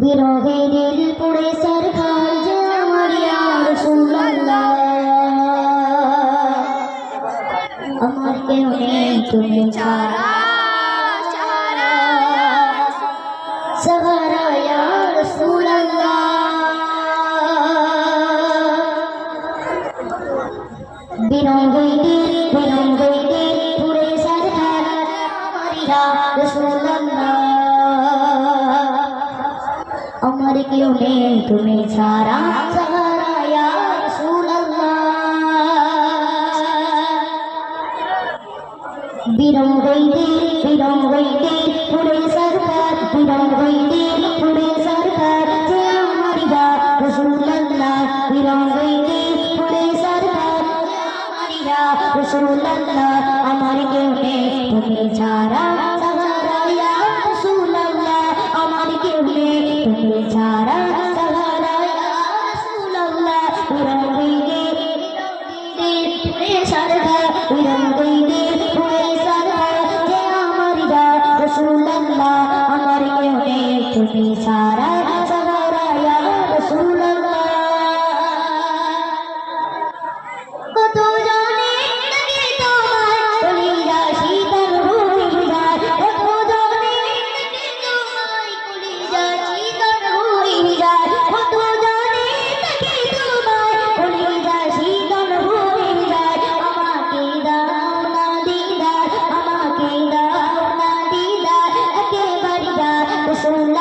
বিরহে দিল পুড়ে সরকার যে আমার ইয়া রাসূলুল্লাহ আমার কেউ নেই তুমি ছাড়া सहारा या रसूल अल्लाह बिरंगे पूरे सरकार या रसूल अल्लाह अमर क्यों ने तुम्हें सारा सहारा या रसूल अल्लाह बिरंगे पूरे सरकार पूरे सरकार जे हमारिया रसूल अल्लाह बिरंगे पूरे सरकार जे हमारिया रसूल अल्लाह हमारे क्यों ने तुम्हें छाड़ा सहारा या रसूल अल्लाह हमारे क्यों ने तुम्हें छाड़ा सहारा या रसूल अल्लाह बिरंगे पूरे सरकार बिरंगे पूरे सरकार जे हमारिया रसूल अल्लाह हमारे क्यों ने तुम्हें सारा सहारा या रसूल अल्लाह কত জানে লাগে তোমার কলিজা শীতল হয়ে যায় কত জানে লাগে তোমার কলিজা শীতল হয়ে যায় কত জানে লাগে তোমার কলিজা শীতল হয়ে যায় আমাকে দাও না দিদার একেবারে রসুল